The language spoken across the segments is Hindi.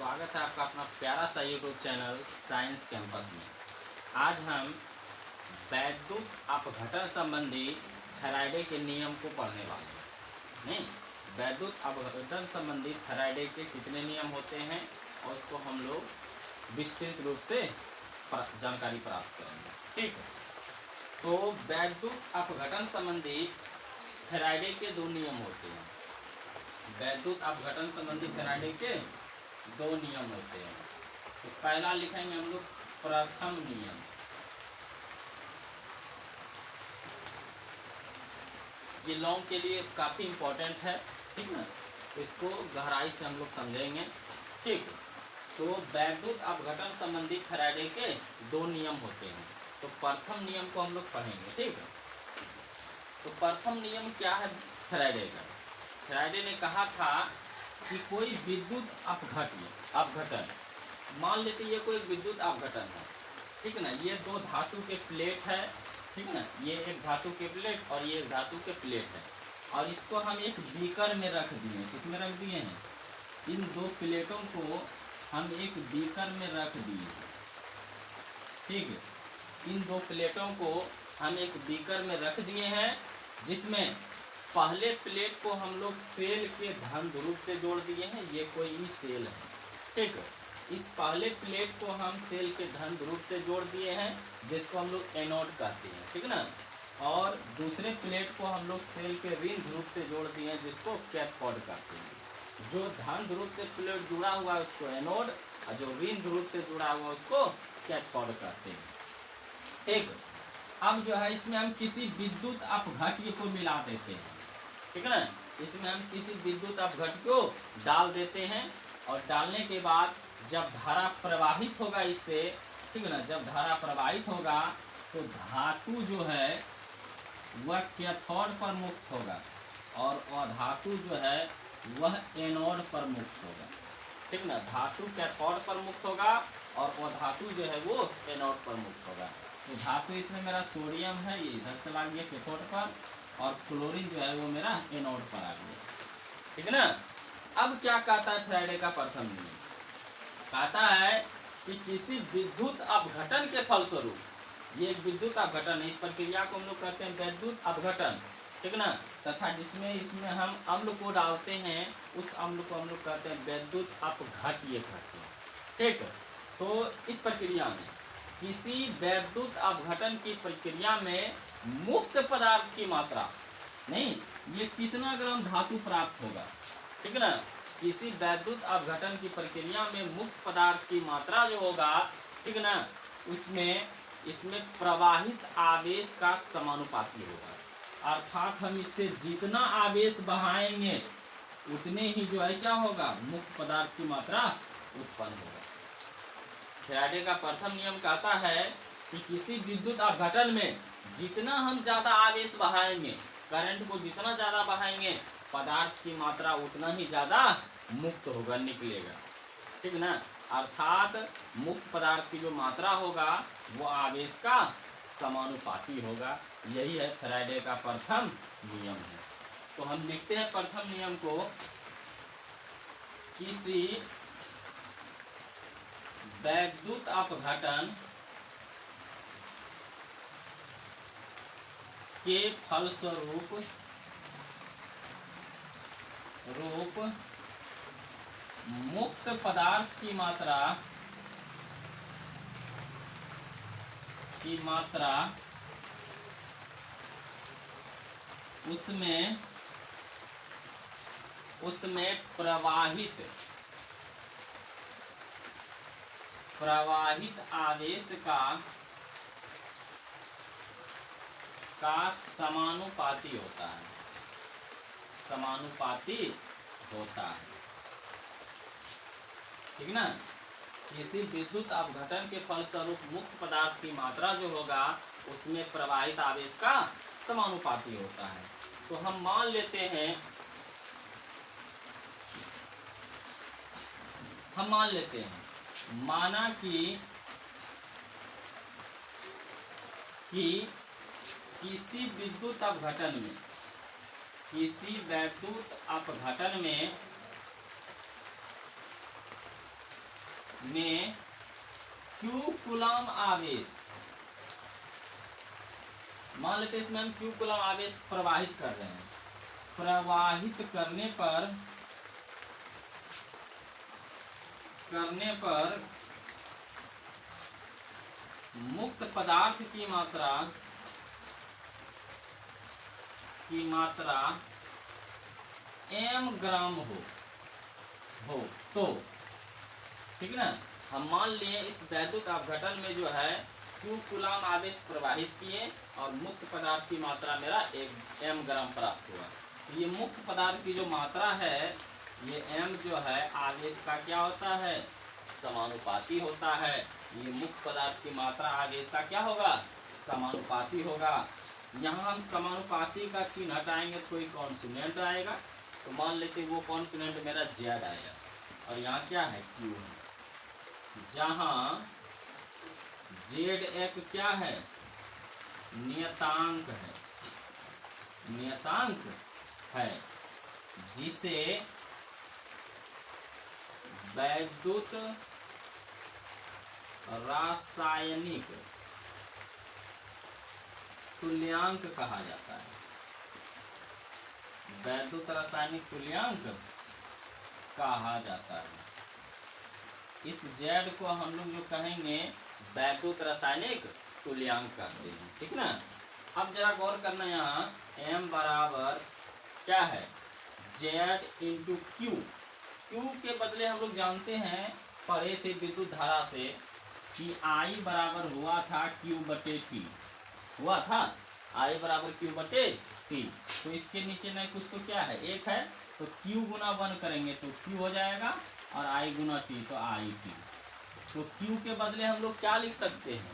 स्वागत है आपका अपना प्यारा सा यूट्यूब चैनल साइंस कैंपस में। आज हम वैद्युत अपघटन संबंधी फैराडे के नियम को पढ़ने वाले हैं। नहीं, वैद्युत अपघटन संबंधी फैराडे के कितने नियम होते हैं और उसको हम लोग विस्तृत रूप से जानकारी प्राप्त करेंगे। ठीक है, तो वैद्युत अपघटन संबंधी फैराडे के दो नियम होते हैं। वैद्युत अपघटन संबंधी फैराडे के दो नियम होते हैं। तो पहला लिखेंगे हम लोग प्रथम नियम। ये लॉन्ग के लिए काफी इंपॉर्टेंट है, ठीक ना, इसको गहराई से हम लोग समझेंगे। ठीक, तो वैद्युत अपघटन संबंधी फैराडे के दो नियम होते हैं। तो प्रथम नियम को हम लोग पढ़ेंगे। ठीक है, तो प्रथम नियम क्या है फैराडे का? फैराडे ने कहा था कि कोई विद्युत अपघटन, मान लेते ये कोई विद्युत अपघटन है, ठीक है ना। ये दो धातु के प्लेट है, ठीक है ना, ये एक धातु के प्लेट और ये एक धातु के प्लेट है, और इसको हम एक बीकर में रख दिए। किसमें रख दिए हैं? इन दो प्लेटों को हम एक बीकर में रख दिए। ठीक है, इन दो प्लेटों को हम एक बीकर में रख दिए हैं, जिसमें पहले प्लेट को हम लोग सेल के धन ध्रुव से जोड़ दिए हैं। ये कोई ई सेल है, ठीक है। इस पहले प्लेट को हम सेल के धन ध्रुव से जोड़ दिए हैं, जिसको हम लोग एनोड कहते हैं, ठीक ना। और दूसरे प्लेट को हम लोग सेल के ऋण ध्रुव से जोड़ दिए हैं, जिसको कैथोड कहते हैं। जो धन ध्रुव से प्लेट जुड़ा हुआ है उसको एनोड, और जो ऋण ध्रुव से जुड़ा हुआ है उसको कैथोड कहते हैं। ठीक, अब जो है इसमें हम किसी विद्युत अपघट्य को मिला देते हैं, ठीक है ना। इसमें हम किसी विद्युत अपघट्य को डाल देते हैं, और डालने के बाद जब धारा प्रवाहित होगा इससे, ठीक है ना, जब धारा प्रवाहित होगा तो धातु जो है वह कैथोड पर मुक्त होगा, और अधातु जो है वह एनोड पर मुक्त होगा, ठीक ना। धातु कैथोड पर मुक्त होगा और अधातु जो है वो एनोड पर मुक्त होगा। तो धातु इसमें मेरा सोडियम है, ये इधर चला गया कैथोड पर, और क्लोरीन जो है वो मेरा एनोड पर आ गया, ठीक है ना। अब क्या कहता है फैराडे का प्रथम नियम? कहता है कि किसी विद्युत अपघटन के फलस्वरूप, ये एक विद्युत अपघटन है, इस प्रक्रिया को हम लोग कहते हैं वैद्युत अपघटन, ठीक ना, तथा जिसमें इसमें हम अम्ल को डालते हैं, उस अम्ल को हम लोग कहते हैं वैद्युत अपघट्य कहते हैं। ठीक, तो इस प्रक्रिया में किसी वैद्युत अपघटन की प्रक्रिया में मुक्त पदार्थ की मात्रा, नहीं, ये कितना ग्राम धातु प्राप्त होगा, ठीक है ना। किसी वैद्युत अपघटन की प्रक्रिया में मुक्त पदार्थ की मात्रा जो होगा, ठीक है ना, इसमें प्रवाहित आवेश का समानुपाती होगा। अर्थात हम इससे जितना आवेश बहाएंगे उतने ही जो है क्या होगा, मुक्त पदार्थ की मात्रा उत्पन्न होगा। फैराडे का प्रथम नियम कहता है कि किसी विद्युत अपघटन में जितना हम ज्यादा आवेश बहाएंगे, करंट को जितना ज्यादा बहाएंगे, पदार्थ की मात्रा उतना ही ज्यादा मुक्त होगा, निकलेगा, ठीक ना। अर्थात मुक्त पदार्थ की जो मात्रा होगा वो आवेश का समानुपाती होगा। यही है फैराडे का प्रथम नियम है। तो हम लिखते हैं प्रथम नियम को, किसी वैद्युत अपघटन के फलस्वरूप मुक्त पदार्थ की मात्रा उसमें प्रवाहित आवेश का समानुपाती होता है, ठीक ना। किसी विद्युत अपघटन के फलस्वरूप मुक्त पदार्थ की मात्रा जो होगा उसमें प्रवाहित आवेश का समानुपाती होता है। तो हम मान लेते हैं, माना कि किसी विद्युत अपघटन में में Q कूलम आवेश, मान लेते हैं इसमें हम Q कूलम आवेश प्रवाहित कर रहे हैं, प्रवाहित करने पर मुक्त पदार्थ की मात्रा m ग्राम हो तो, ठीक ना। हम मान लिए इस वैद्युत अपघटन में जो है Q कूलम आवेश प्रवाहित किए और मुक्त पदार्थ की मात्रा मेरा m ग्राम प्राप्त हुआ। तो ये मुक्त पदार्थ की जो मात्रा है, ये m जो है आवेश का क्या होता है, समानुपाती होता है। ये मुक्त पदार्थ की मात्रा आवेश का क्या होगा, समानुपाती होगा। यहाँ हम समानुपाती का चिन्ह हटाएंगे तो कोई कॉन्सोनेंट आएगा, तो मान लेते वो कॉन्सोनेंट मेरा Z आएगा, और यहाँ क्या है, Q है, जहाँ Z एक क्या है, नियतांक है, जिसे वैद्युत रासायनिक तुल्यांक कहा जाता है। वैद्युत रासायनिक तुल्यांक कहा जाता है। इस Z को हम लोग जो कहेंगे वैद्युत रासायनिक तुल्यांक कहते हैं, ठीक ना। अब जरा गौर करना, यहाँ m बराबर क्या है, Z इंटू Q। Q के बदले हम लोग जानते हैं, पढ़े थे विद्युत धारा से कि I बराबर हुआ था Q बटे T, हुआ था I बराबर Q बटे T। तो इसके नीचे नहीं कुछ तो क्या है, एक है, तो Q गुना 1 करेंगे तो Q हो जाएगा, और I गुना T तो IT। तो Q के बदले हम लोग क्या लिख सकते हैं,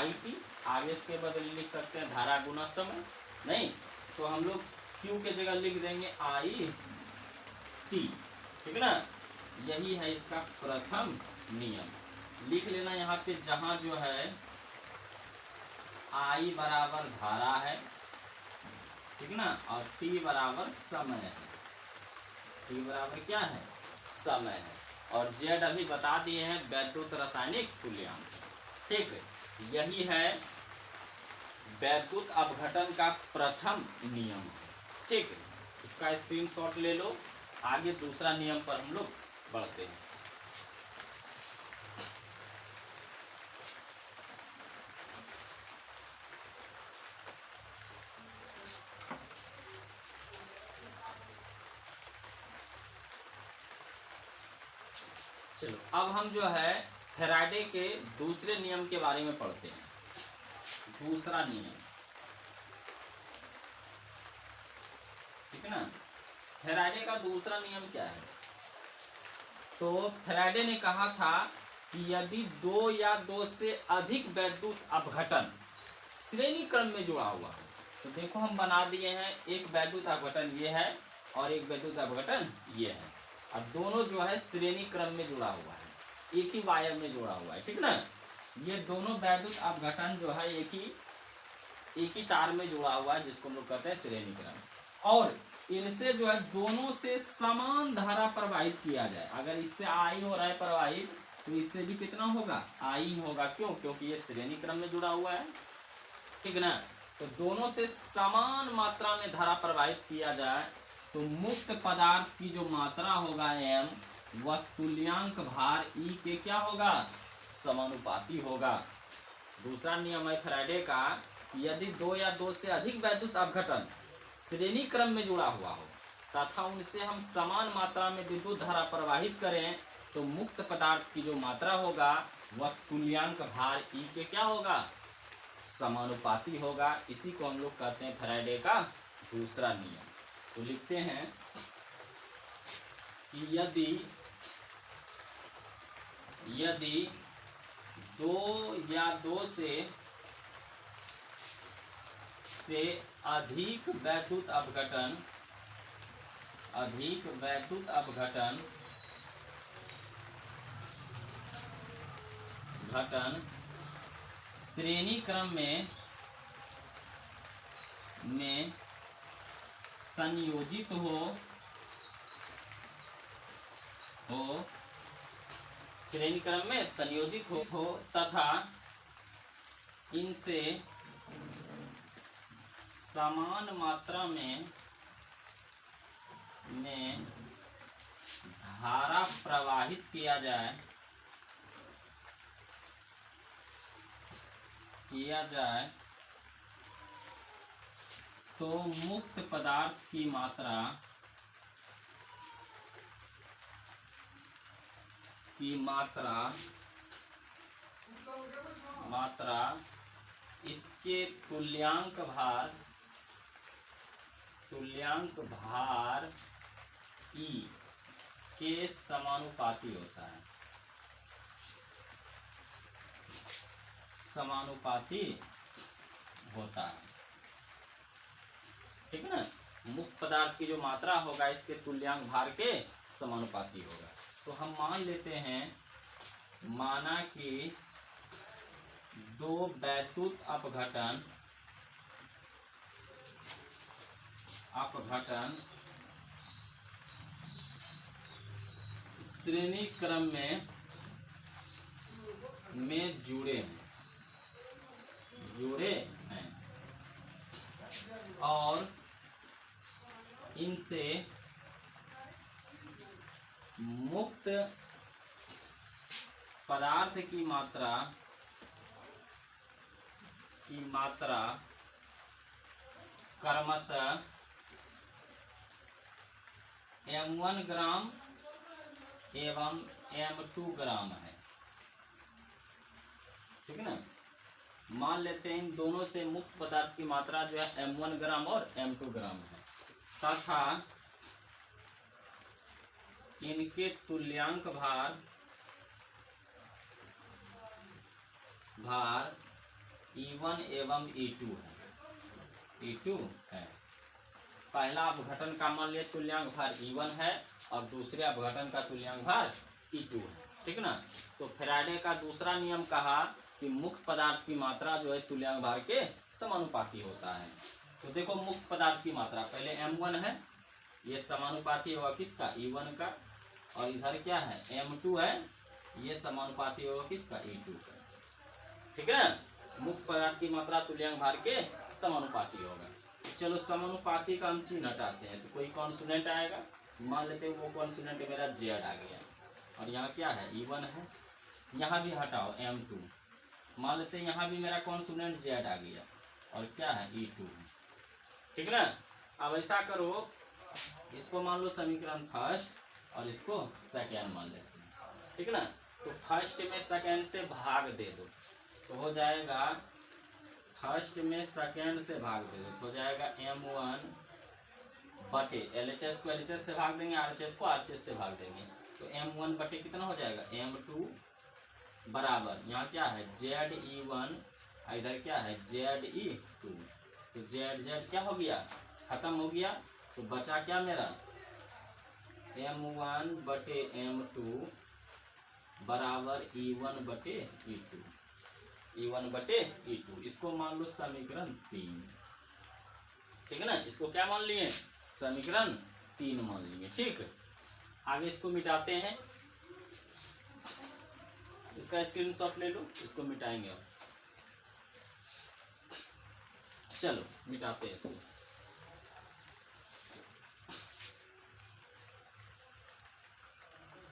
IT। आवेश के बदले लिख सकते हैं धारा गुना समय, नहीं तो हम लोग Q के जगह लिख देंगे IT, ठीक ना। यही है इसका प्रथम नियम। लिख लेना यहाँ पे, जहाँ जो है I बराबर धारा है, ठीक ना, और T बराबर समय है। T बराबर क्या है, समय है। और Z अभी बता दिए हैं वैद्युत रासायनिक तुल्यांक, ठीक है। यही है वैद्युत अपघटन का प्रथम नियम, ठीक है। इसका स्क्रीनशॉट ले लो। आगे दूसरा नियम पर हम लोग बढ़ते हैं। चलो अब हम जो है फैराडे के दूसरे नियम के बारे में पढ़ते हैं। दूसरा नियम, ठीक है ना। फैराडे का दूसरा नियम क्या है, तो फैराडे ने कहा था कि यदि 2 या 2 से अधिक वैद्युत अपघटन श्रेणी क्रम में जुड़ा हुआ है, तो देखो हम बना दिए हैं, एक वैद्युत अपघटन ये है और एक वैद्युत अपघटन ये है, और दोनों जो है श्रेणी क्रम में जुड़ा हुआ है, एक ही वायर में जुड़ा हुआ है, ठीक ना। ये दोनों वैद्युत अपघटन जो है एक ही तार में जुड़ा हुआ है, जिसको हम लोग कहते हैं श्रेणी क्रम। और इनसे जो है दोनों से समान धारा प्रवाहित किया जाए। अगर इससे I हो रहा है प्रवाहित, तो इससे भी कितना होगा, I होगा। क्यों, क्योंकि ये श्रेणी क्रम में जुड़ा हुआ है, ठीक ना। तो दोनों से समान मात्रा में धारा प्रवाहित किया जाए तो मुक्त पदार्थ की जो मात्रा होगा m, वह तुल्यांक भार E के क्या होगा, समानुपाती होगा। दूसरा नियम है फैराडे का, यदि 2 या 2 से अधिक वैद्युत अपघटन श्रेणी क्रम में जुड़ा हुआ हो तथा उनसे हम समान मात्रा में विद्युत धारा प्रवाहित करें, तो मुक्त पदार्थ की जो मात्रा होगा वह तुल्यांक भार E के क्या होगा, समानुपाती होगा। इसी को हम लोग कहते हैं फैराडे का दूसरा नियम। तो लिखते हैं कि यदि 2 या 2 से अधिक वैद्युत अपघटन श्रेणी क्रम में संयोजित हो श्रेणी क्रम में संयोजित हो तथा इनसे समान मात्रा में धारा प्रवाहित किया जाए तो मुक्त पदार्थ की मात्रा इसके तुल्यांक भार E के समानुपाती होता है। ठीक है ना। मुक्त पदार्थ की जो मात्रा होगा इसके तुल्यांक भार के समानुपाती होगा। तो हम मान लेते हैं, माना कि दो वैद्युत अपघटन श्रेणी क्रम में जुड़े हैं और इनसे मुक्त पदार्थ की मात्रा क्रमशः M1 ग्राम एवं M2 ग्राम है। ठीक है ना। मान लेते हैं इन दोनों से मुक्त पदार्थ की मात्रा जो है M1 ग्राम और M2 ग्राम है तथा इनके तुल्यांक भार E1 एवं E2 है। पहला अपघटन का मान लिया तुल्यांक भार E1 है और दूसरे अपघटन का तुल्यांक भार E2 है। ठीक ना। तो फैराडे का दूसरा नियम कहा कि मुक्त पदार्थ की मात्रा जो है तुल्यांक भार के समानुपाती होता है। तो देखो मुक्त पदार्थ की मात्रा पहले M1 है, ये समानुपाती होगा किसका, E1 का, और इधर क्या है M2 है, ये समानुपाती होगा किसका, E2 का। ठीक है ना। मुक्त पदार्थ की मात्रा तुल्यांक भार के समानुपाती होगा। चलो समानुपाती का हम चिन्ह हटाते हैं तो कोई कॉन्सोनेंट आएगा। मान लेते हैं वो कॉन्सोनेंट मेरा Z आ गया और यहाँ क्या है E1 है, यहाँ भी हटाओ M2। मान लेते हैं यहाँ भी मेरा कॉन्सोनेंट Z आ गया और क्या है E2 है। ठीक ना। अब ऐसा करो, इसको मान लो समीकरण फर्स्ट और इसको सेकेंड मान लेते हैं। ठीक ना। तो फर्स्ट में सेकेंड से भाग दे दो तो हो जाएगा, फर्स्ट में सेकेंड से भाग दे दो तो हो जाएगा M1 बटे LHS को LHS से भाग देंगे, RHS को RHS से भाग देंगे तो M1 बटे कितना हो जाएगा M2 बराबर, यहाँ क्या है ZE1, इधर क्या है ZE2। तो Z क्या हो गया, खत्म हो गया। तो बचा क्या मेरा M1 बटे M2 बराबर E1 बटे E2, E1 बटे E2। इसको मान लो समीकरण 3। ठीक है ना। इसको क्या मान लिए, समीकरण 3 मान लिए। ठीक, आगे इसको मिटाते हैं। इसका स्क्रीनशॉट ले लो, इसको मिटाएंगे अब। चलो मिटाते हैं इसको।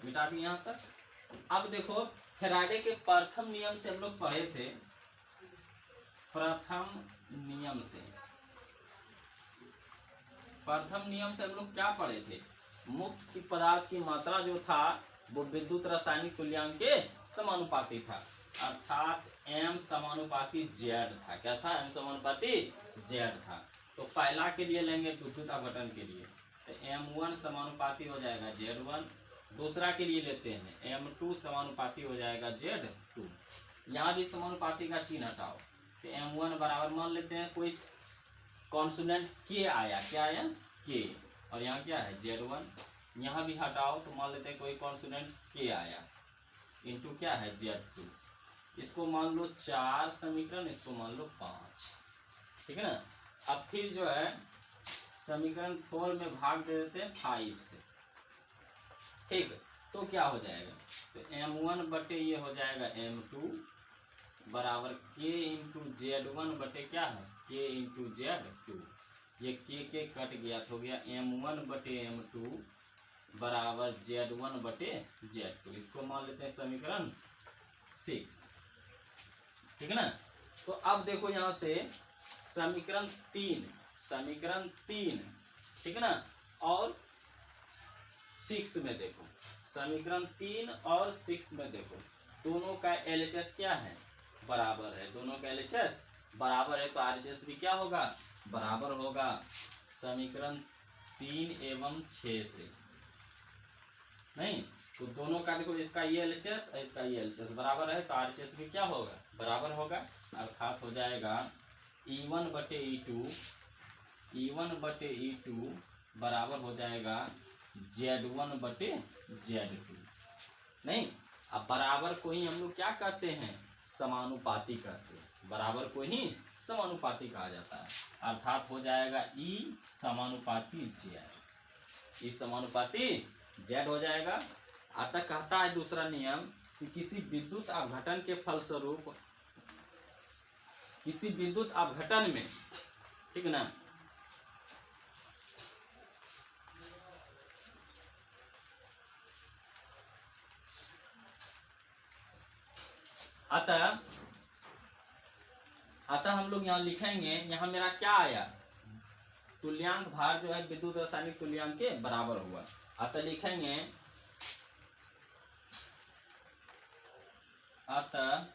मिटा दिए यहाँ तक। अब देखो फैराडे के प्रथम नियम से हम लोग पढ़े थे, प्रथम नियम से हम लोग क्या पढ़े थे, मुक्त पदार्थ की मात्रा जो था वो विद्युत रासायनिक तुल्यांक के समानुपाती था, अर्थात M समानुपाती Z था। क्या था, M समानुपाती Z था। तो पहला के लिए लेंगे विद्युत अपघटन के लिए तो M1 समानुपाती हो जाएगा Z1। दूसरा के लिए लेते हैं M2 समानुपाती हो जाएगा Z2। यहाँ भी समानुपाती का चिन्ह हटाओ तो M1 बराबर मान लेते हैं कोई कॉन्सोनेंट K आया, क्या आया K, और यहाँ क्या है Z1। यहाँ भी हटाओ तो मान लेते हैं कोई कॉन्सोनेंट K आया इंटू क्या है Z2। इसको मान लो 4 समीकरण, इसको मान लो 5। ठीक है ना। अब फिर जो है समीकरण 4 में भाग दे देते हैं 5 से। ठीक, तो क्या हो जाएगा, तो m1 बटे ये हो जाएगा m2 बराबर k इंटू Z1 बटे क्या है k इंटू Z2। ये के कट गया तो हो गया m1 बटे m2 बराबर Z1 बटे Z2। इसको मान लेते हैं समीकरण 6, ठीक है ना। तो अब देखो यहाँ से समीकरण 3, ठीक है ना, और 6 में देखो, समीकरण 3 और 6 में देखो, दोनों का LHS क्या है, बराबर है। दोनों का LHS बराबर है तो RHS भी क्या होगा, बराबर होगा। समीकरण 3 एवं 6 से नहीं, तो दोनों का देखो, इसका ये LHS और इसका ये LHS बराबर है तो RHS भी क्या होगा, बराबर होगा। अर्थात हो जाएगा E1 बटे E2 बराबर हो जाएगा Z1 बटे Z2। नहीं, अब बराबर को ही हम लोग क्या कहते हैं, समानुपाती कहते हैं। बराबर को ही समानुपाती कहा जाता है। अर्थात हो जाएगा E समानुपाती Z, E समानुपाती Z हो जाएगा। अतः कहता है दूसरा नियम कि किसी विद्युत अपघटन के फलस्वरूप, किसी विद्युत अपघटन में, ठीक ना, अतः हम लोग यहाँ लिखेंगे, यहाँ मेरा क्या आया, तुल्यांक भार जो है विद्युत रासायनिक तुल्यांक के बराबर हुआ। अतः लिखेंगे, अतः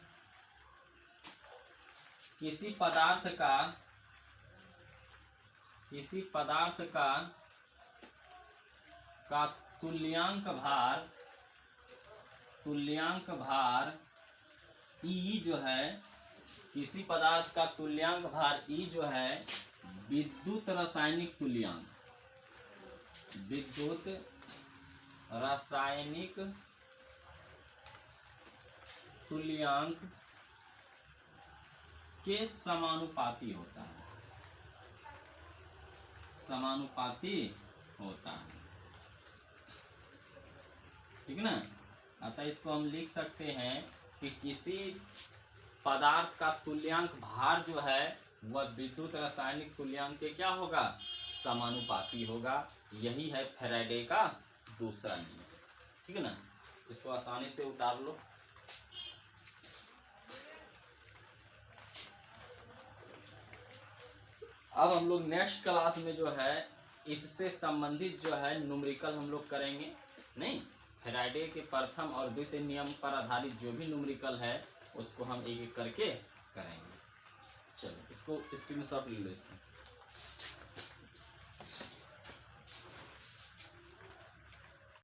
किसी पदार्थ का तुल्यांक भार E जो है, किसी पदार्थ का तुल्यांक भार E जो है विद्युत रासायनिक तुल्यांक के समानुपाती होता है, ठीक है ना। अतः इसको हम लिख सकते हैं कि किसी पदार्थ का तुल्यांक भार जो है वह विद्युत रासायनिक तुल्यांक के क्या होगा, समानुपाती होगा। यही है फैराडे का दूसरा नियम, ठीक है ना। इसको आसानी से उतार लो। अब हम लोग नेक्स्ट क्लास में जो है इससे संबंधित जो है न्यूमेरिकल हम लोग करेंगे। नहीं, फैराडे के प्रथम और द्वितीय नियम पर आधारित जो भी न्यूमेरिकल है उसको हम एक एक करके करेंगे। चलो इसको स्क्रीनशॉट ले लो इसका।